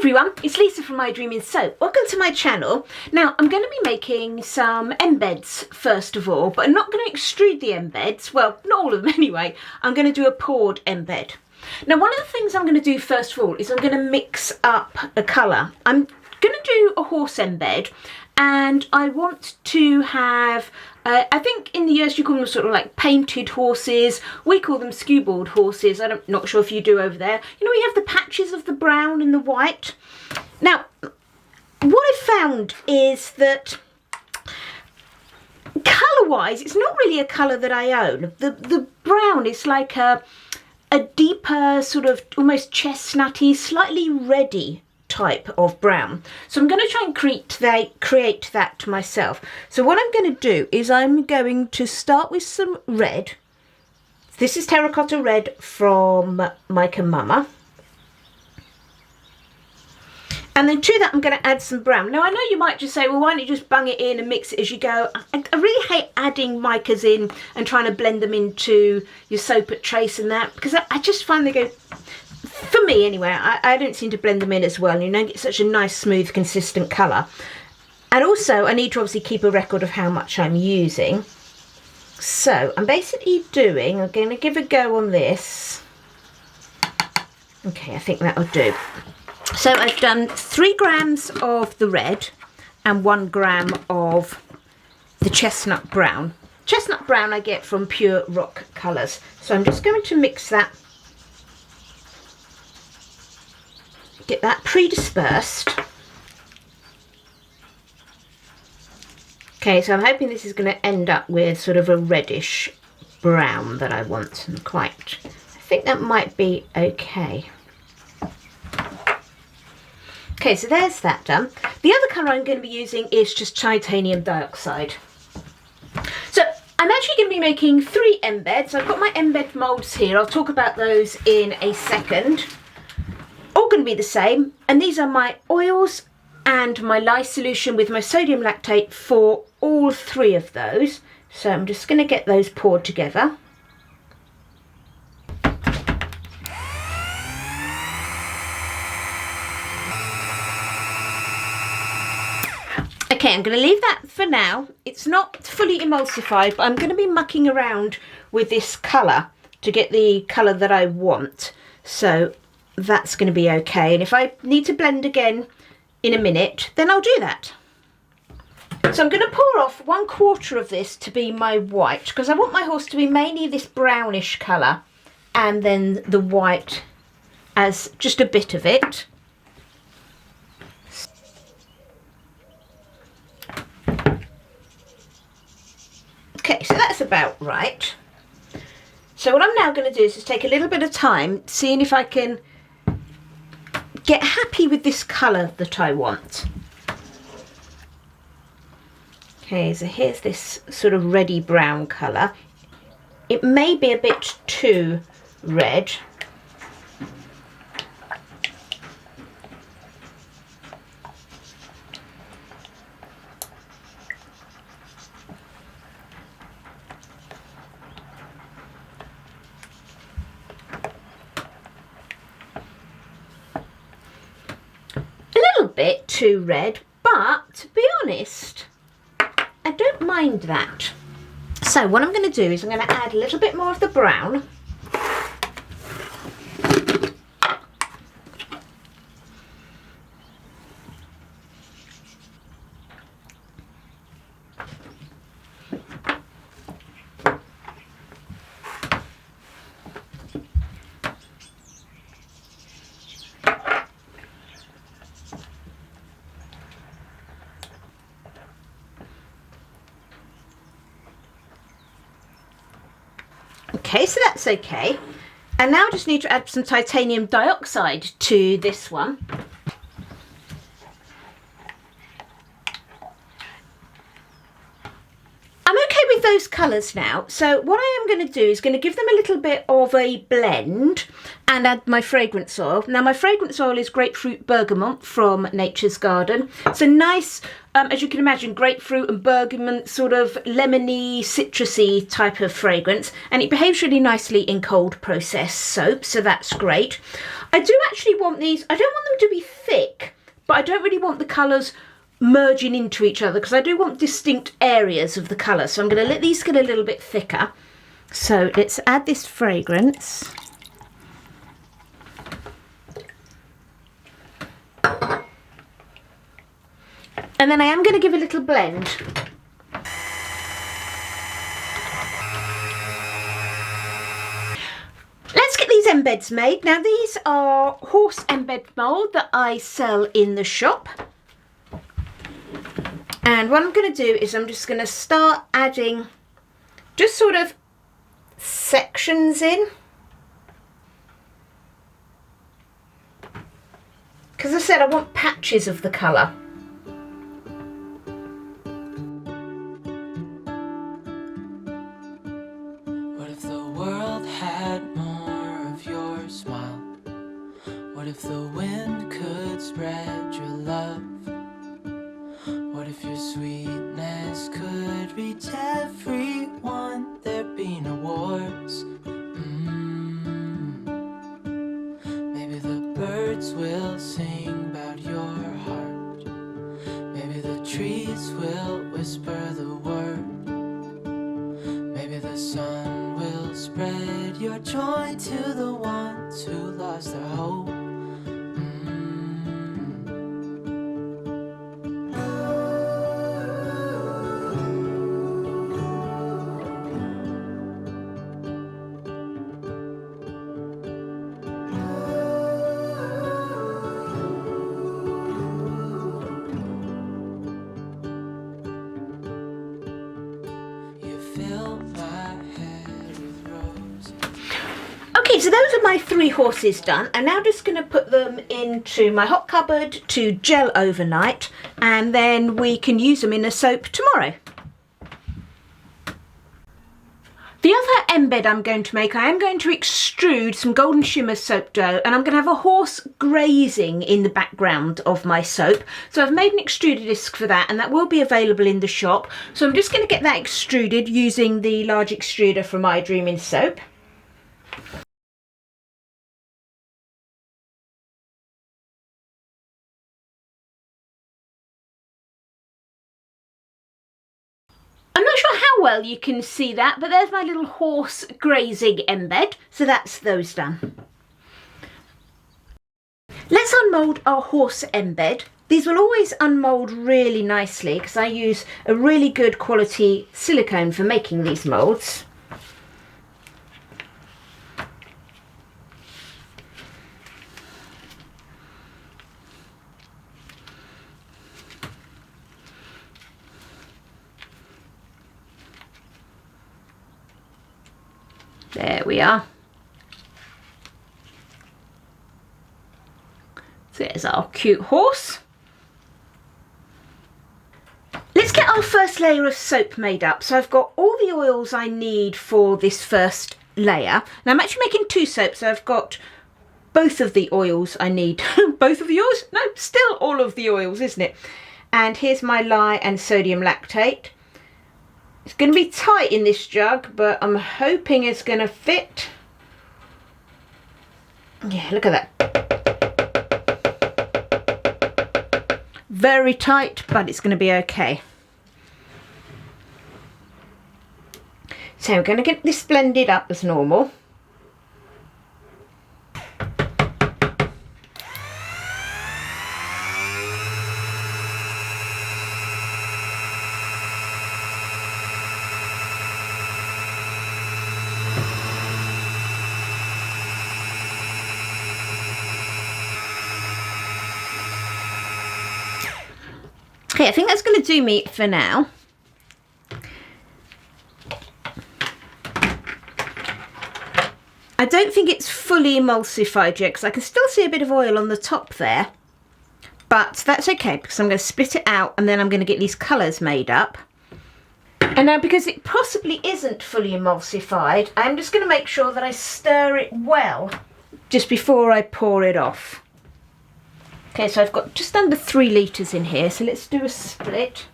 everyone, it's Lisa from My Dreaming Soap. Welcome to my channel. Now I'm going to be making some embeds first of all, but I'm not going to extrude the embeds, well not all of them anyway. I'm going to do a poured embed. Now one of the things I'm going to do first of all is I'm going to mix up a colour. I'm going to do a horse embed and I want to have, I think in the US you call them sort of like painted horses. We call them skewbald horses. I'm not sure if you do over there. You know, we have the patches of the brown and the white. Now, what I found is that colour-wise, it's not really a colour that I own. The brown is like a deeper sort of almost chestnutty, slightly reddy type of brown. So I'm going to try and create that myself. So what I'm going to do is I'm going to start with some red. This is terracotta red from Mike and Mama. And then to that I'm going to add some brown. Now I know you might just say, well, why don't you just bung it in and mix it as you go. I really hate adding micas in and trying to blend them into your soap at trace and that, because I just find they go, for me anyway, I don't seem to blend them in as well. You don't get such a nice, smooth, consistent colour. And also, I need to obviously keep a record of how much I'm using. So, I'm basically I'm going to give a go on this. Okay, I think that'll do. So, I've done 3 grams of the red and 1 gram of the chestnut brown. Chestnut brown I get from Pure Rock Colours. So, I'm just going to mix that. Get that pre-dispersed. Okay, so I'm hoping this is going to end up with sort of a reddish brown that I want. I think that might be okay. Okay, so there's that done. The other colour I'm going to be using is just titanium dioxide. So I'm actually going to be making 3 embeds. I've got my embed moulds here. I'll talk about those in a second. All going to be the same, and these are my oils and my lye solution with my sodium lactate for all 3 of those. So I'm just going to get those poured together. Okay, I'm going to leave that for now. It's not fully emulsified, but I'm going to be mucking around with this colour to get the colour that I want. So that's going to be okay, and if I need to blend again in a minute, then I'll do that. So I'm going to pour off 1/4 of this to be my white, because I want my horse to be mainly this brownish colour, and then the white as just a bit of it. Okay, so that's about right. So what I'm now going to do is just take a little bit of time seeing if I can get happy with this colour that I want. Okay, so here's this sort of reddy brown colour. It may be a bit too red. Bit too red, but to be honest, I don't mind that. So what I'm going to do is I'm going to add a little bit more of the brown. Okay, so that's okay. And now I just need to add some titanium dioxide to this one. I'm okay with those colours now. So what I am going to do is going to give them a little bit of a blend, and add my fragrance oil. Now my fragrance oil is grapefruit bergamot from Nature's Garden. It's a nice, as you can imagine, grapefruit and bergamot, sort of lemony, citrusy type of fragrance, and it behaves really nicely in cold process soap, so that's great. I do actually want these, I don't want them to be thick, but I don't really want the colours merging into each other because I do want distinct areas of the colour, so I'm going to let these get a little bit thicker. So let's add this fragrance. And then I am going to give a little blend. Let's get these embeds made. Now these are horse embed mould that I sell in the shop. And what I'm going to do is I'm just going to start adding just sort of sections in. Because as I said, I want patches of the colour. What if the world had more of your smile? What if the wind could spread your love? What if your sweetness could reach everyone? There'd be no wars. Maybe the birds will sing about your heart. Maybe the trees will whisper the word. Maybe the sun will spread your joy to the ones who lost their hope. Okay, so those are my 3 horses done. I'm now just going to put them into my hot cupboard to gel overnight, and then we can use them in a soap tomorrow. The other embed I'm going to make, I am going to extrude some golden shimmer soap dough, and I'm going to have a horse grazing in the background of my soap. So I've made an extruder disc for that, and that will be available in the shop. So I'm just going to get that extruded using the large extruder from My Dreaming Soap. I'm not sure how well you can see that, but there's my little horse grazing embed. So that's those done. Let's unmould our horse embed. These will always unmould really nicely because I use a really good quality silicone for making these moulds. There we are. So there's our cute horse. Let's get our first layer of soap made up. So I've got all the oils I need for this first layer. Now I'm actually making 2 soaps, so I've got both of the oils I need. Both of the oils? No, still all of the oils, isn't it? And here's my lye and sodium lactate. It's going to be tight in this jug, but I'm hoping it's going to fit. Yeah, look at that. Very tight, but it's going to be okay. So we're going to get this blended up as normal. Okay, I think that's going to do me for now. I don't think it's fully emulsified yet because I can still see a bit of oil on the top there. But that's okay because I'm going to split it out and then I'm going to get these colours made up. And now because it possibly isn't fully emulsified, I'm just going to make sure that I stir it well just before I pour it off. Okay, so I've got just under 3 litres in here, so let's do a split.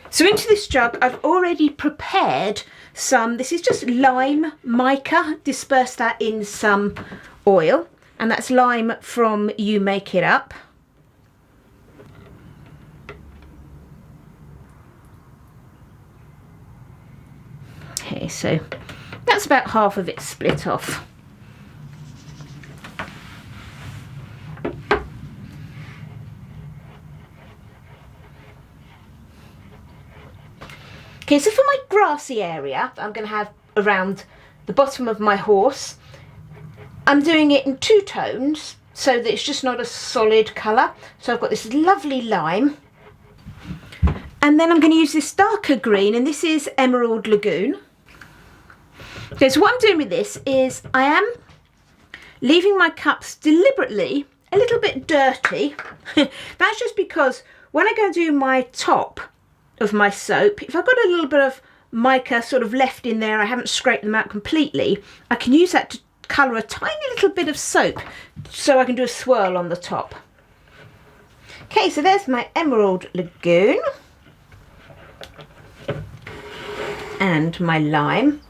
So into this jug I've already prepared some, this is just lime mica, disperse that in some oil, and that's lime from You Make It Up. Okay, so that's about half of it split off. Okay, so for my grassy area that I'm going to have around the bottom of my horse, I'm doing it in 2 tones so that it's just not a solid colour. So I've got this lovely lime, and then I'm going to use this darker green, and this is Emerald Lagoon. Okay, so what I'm doing with this is I am leaving my cups deliberately a little bit dirty. That's just because when I go to do my top of my soap, if I've got a little bit of mica sort of left in there, I haven't scraped them out completely, I can use that to colour a tiny little bit of soap so I can do a swirl on the top. Okay, so there's my Emerald Lagoon and my lime.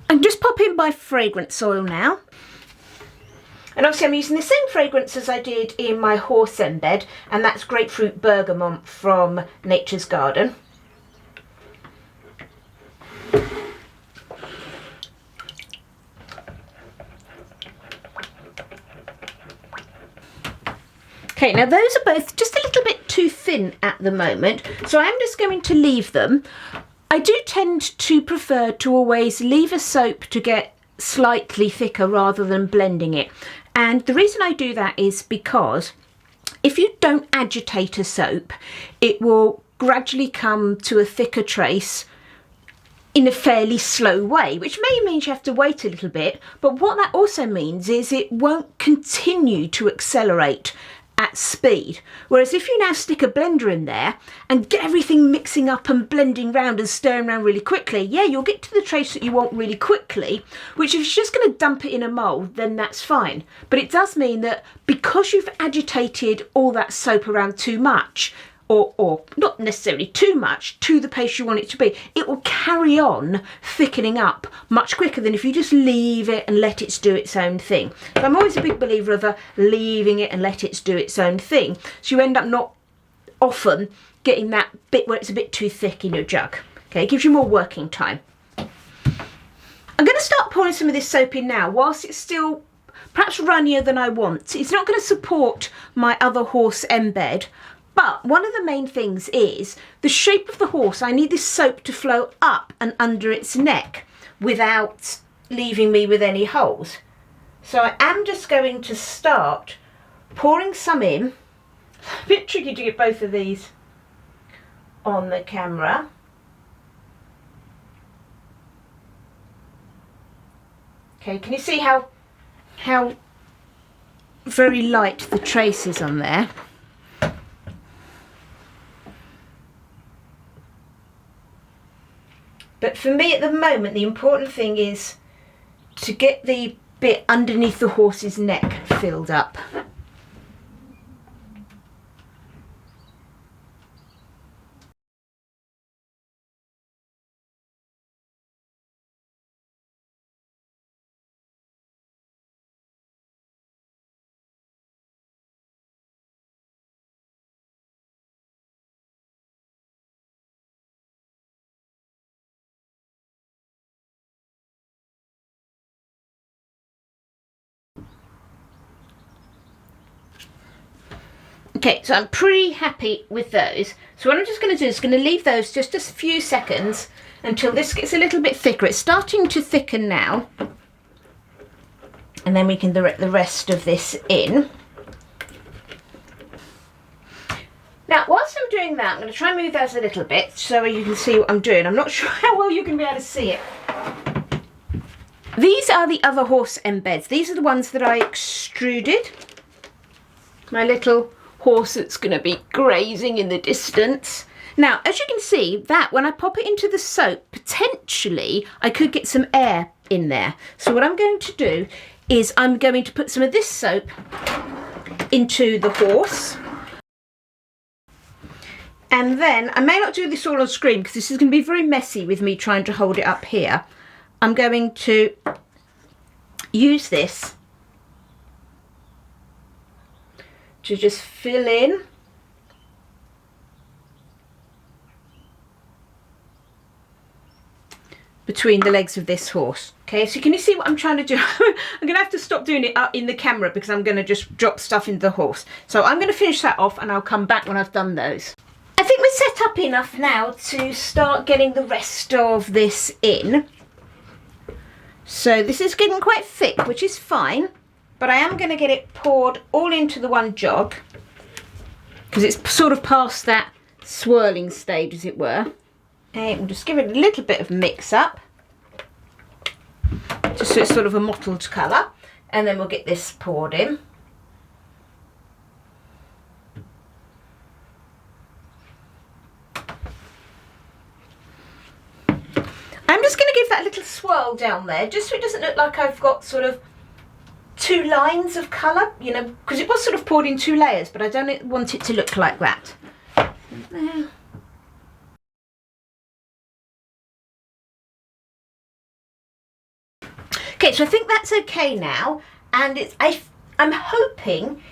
I'm just popping my fragrance oil now. And obviously I'm using the same fragrance as I did in my horse embed, and that's grapefruit bergamot from Nature's Garden. Okay, now those are both just a little bit too thin at the moment, so I'm just going to leave them. I do tend to prefer to always leave a soap to get slightly thicker rather than blending it. And the reason I do that is because if you don't agitate a soap, it will gradually come to a thicker trace in a fairly slow way, which may mean you have to wait a little bit, but what that also means is it won't continue to accelerate at speed. Whereas if you now stick a blender in there and get everything mixing up and blending round and stirring around really quickly, yeah, you'll get to the trace that you want really quickly, which if you're just going to dump it in a mould, then that's fine. But it does mean that because you've agitated all that soap around too much, or not necessarily too much, to the pace you want it to be, it will carry on thickening up much quicker than if you just leave it and let it do its own thing. So I'm always a big believer of leaving it and let it do its own thing. So you end up not often getting that bit where it's a bit too thick in your jug. Okay, it gives you more working time. I'm going to start pouring some of this soap in now whilst it's still perhaps runnier than I want. It's not going to support my other horse embed, but one of the main things is the shape of the horse. I need this soap to flow up and under its neck without leaving me with any holes. So I am just going to start pouring some in. A bit tricky to get both of these on the camera. Okay, can you see how very light the trace is on there? But for me at the moment, the important thing is to get the bit underneath the horse's neck filled up. Okay, so I'm pretty happy with those. So what I'm just going to do is going to leave those just a few seconds until this gets a little bit thicker. It's starting to thicken now. And then we can direct the rest of this in. Now, whilst I'm doing that, I'm going to try and move those a little bit so you can see what I'm doing. I'm not sure how well you're going to be able to see it. These are the other horse embeds. These are the ones that I extruded. My little horse that's going to be grazing in the distance. Now, as you can see, that when I pop it into the soap, potentially I could get some air in there. So what I'm going to do is I'm going to put some of this soap into the horse. And then, I may not do this all on screen because this is going to be very messy with me trying to hold it up here. I'm going to use this to just fill in between the legs of this horse. Okay, so can you see what I'm trying to do? I'm going to have to stop doing it in the camera because I'm going to just drop stuff into the horse. So I'm going to finish that off and I'll come back when I've done those. I think we're set up enough now to start getting the rest of this in. So this is getting quite thick, which is fine, but I am going to get it poured all into the one jog because it's sort of past that swirling stage, as it were. And we'll just give it a little bit of mix up, just so it's sort of a mottled colour, and then we'll get this poured in. I'm just going to give that a little swirl down there, just so it doesn't look like I've got sort of two lines of colour, you know, because it was sort of poured in two layers, but I don't want it to look like that. There. Okay, so I think that's okay now, and I'm hoping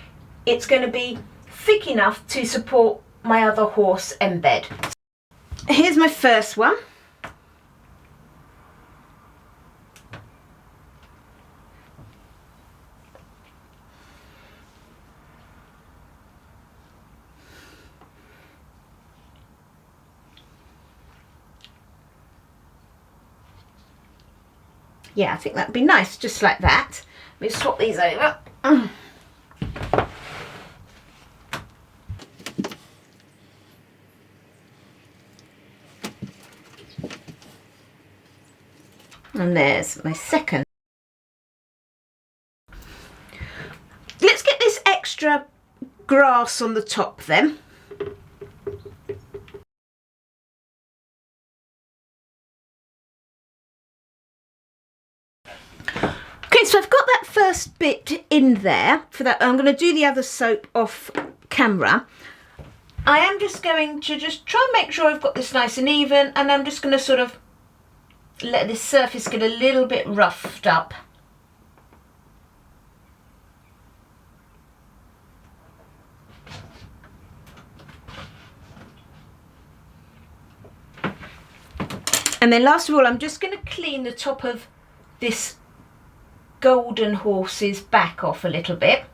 it's going to be thick enough to support my other horse embed. Here's my first one. Yeah, I think that'd be nice, just like that. Let me swap these over. And there's my second. Let's get this extra grass on the top then. Okay, so I've got that first bit in there. For that, I'm going to do the other soap off camera. I am just going to just try and make sure I've got this nice and even, and I'm just going to sort of let this surface get a little bit roughed up. And then last of all, I'm just going to clean the top of this golden horse's back off a little bit,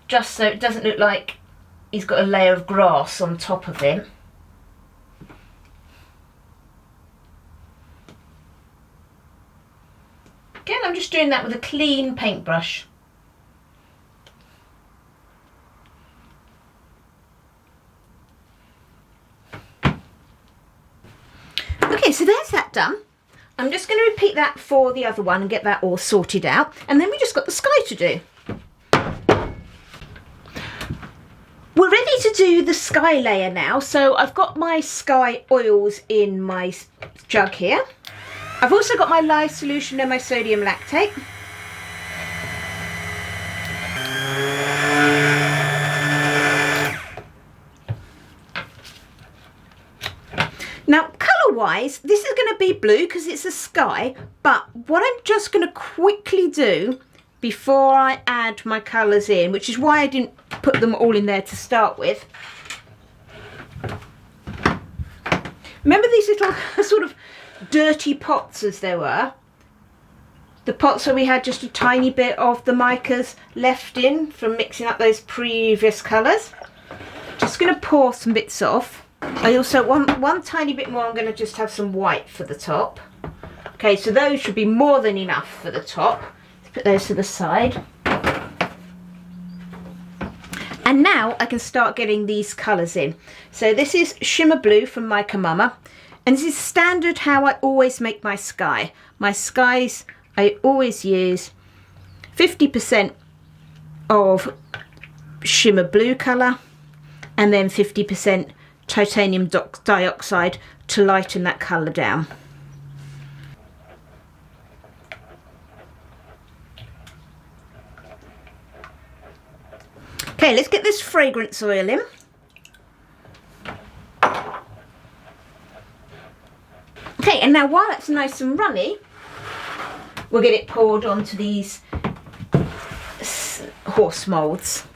just so it doesn't look like he's got a layer of grass on top of him. Again, I'm just doing that with a clean paintbrush. Okay, so there's that done. I'm just going to repeat that for the other one and get that all sorted out. And then we just got the sky to do. We're ready to do the sky layer now. So I've got my sky oils in my jug here. I've also got my lye solution and my sodium lactate. Now, colour-wise, this is going to be blue because it's a sky, but what I'm just going to quickly do before I add my colours in, which is why I didn't put them all in there to start with. Remember these little sort of dirty pots as there were? The pots where we had just a tiny bit of the micas left in from mixing up those previous colours. Just going to pour some bits off. I also want one tiny bit more. I'm going to just have some white for the top. Okay, so those should be more than enough for the top. Let's put those to the side. And now I can start getting these colours in. So this is Shimmer Blue from Mica Mama. And this is standard how I always make my sky. My skies, I always use 50% of Shimmer Blue colour and then 50% titanium dioxide to lighten that colour down. Okay, let's get this fragrance oil in. Okay, and now while that's nice and runny, we'll get it poured onto these horse moulds.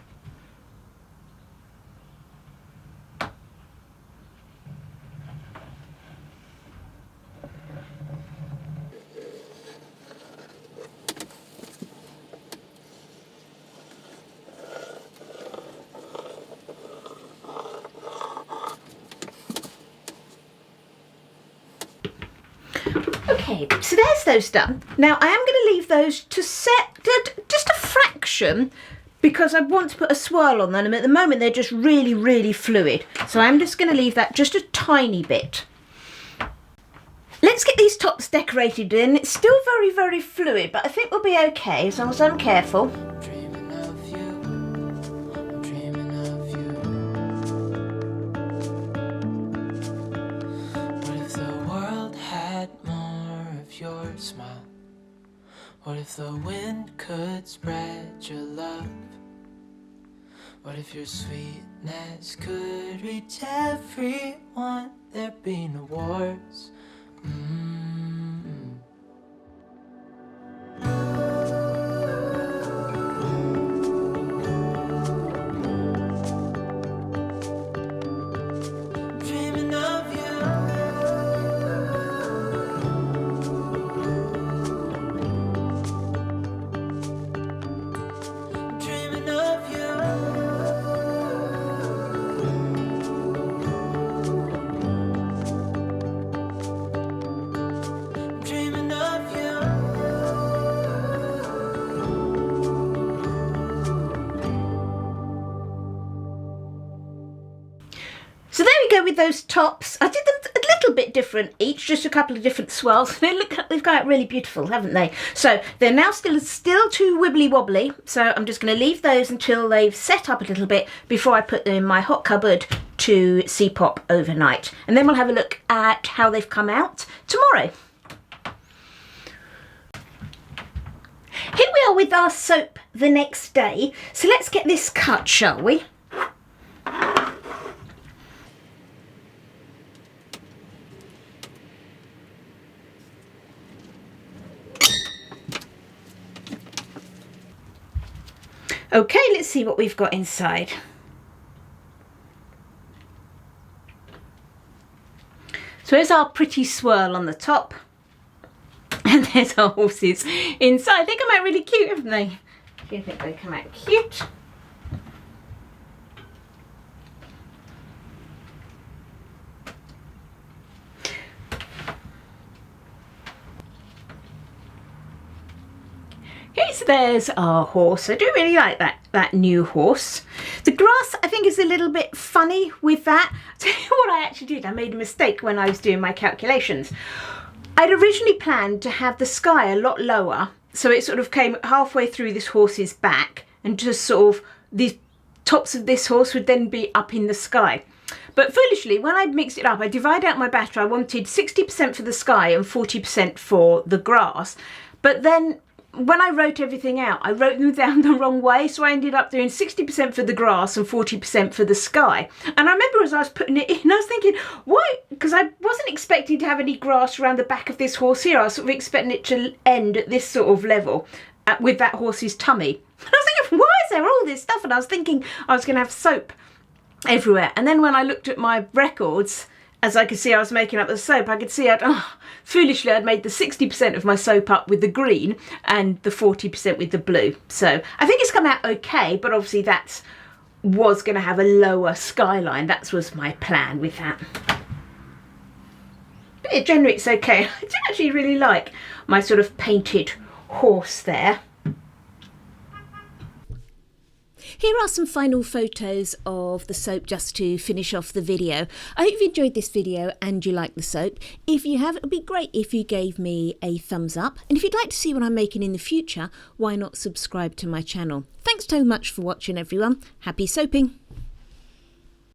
Okay, so there's those done. Now I am going to leave those to set just a fraction because I want to put a swirl on them. At the moment they're just really fluid. So I'm just going to leave that just a tiny bit. Let's get these tops decorated in. It's still very fluid, but I think we'll be okay as long as I'm careful. Dreaming of you, I'm dreaming of you. What if the world had more of your smile? What if the wind could spread your love? What if your sweetness could reach everyone? There'd be no wars. Dreaming of you. Dreaming of you. Dreaming of you. So there we go with those tops. I did them a little bit different each, just a couple of different swirls. They've come out really beautiful, haven't they? So they're now still too wibbly wobbly. So I'm just going to leave those until they've set up a little bit before I put them in my hot cupboard to C-pop overnight. And then we'll have a look at how they've come out tomorrow. Here we are with our soap the next day. So let's get this cut, shall we? Okay, let's see what we've got inside. So there's our pretty swirl on the top. And there's our horses inside. They come out really cute, haven't they? Do you think they come out cute? Okay, so there's our horse. I do really like that new horse. The grass, I think, is a little bit funny with that. I'll tell you what I actually did. I made a mistake when I was doing my calculations. I'd originally planned to have the sky a lot lower, so it sort of came halfway through this horse's back, and just sort of the tops of this horse would then be up in the sky. But foolishly, when I mixed it up, I divided out my batter. I wanted 60% for the sky and 40% for the grass. But then when I wrote everything out, I wrote them down the wrong way, so I ended up doing 60% for the grass and 40% for the sky. And I remember as I was putting it in, I was thinking, why? Because I wasn't expecting to have any grass around the back of this horse here. I was sort of expecting it to end at this sort of level with that horse's tummy. And I was thinking, why is there all this stuff? And I was thinking I was going to have soap everywhere. And then when I looked at my records, as I could see I was making up the soap, I could see foolishly I'd made the 60% of my soap up with the green and the 40% with the blue. So I think it's come out okay, but obviously that was going to have a lower skyline. That was my plan with that. But it generates okay. I do actually really like my sort of painted horse there. Here are some final photos of the soap just to finish off the video. I hope you enjoyed this video and you like the soap. If you have, it would be great if you gave me a thumbs up. And if you'd like to see what I'm making in the future, why not subscribe to my channel? Thanks so much for watching, everyone. Happy soaping!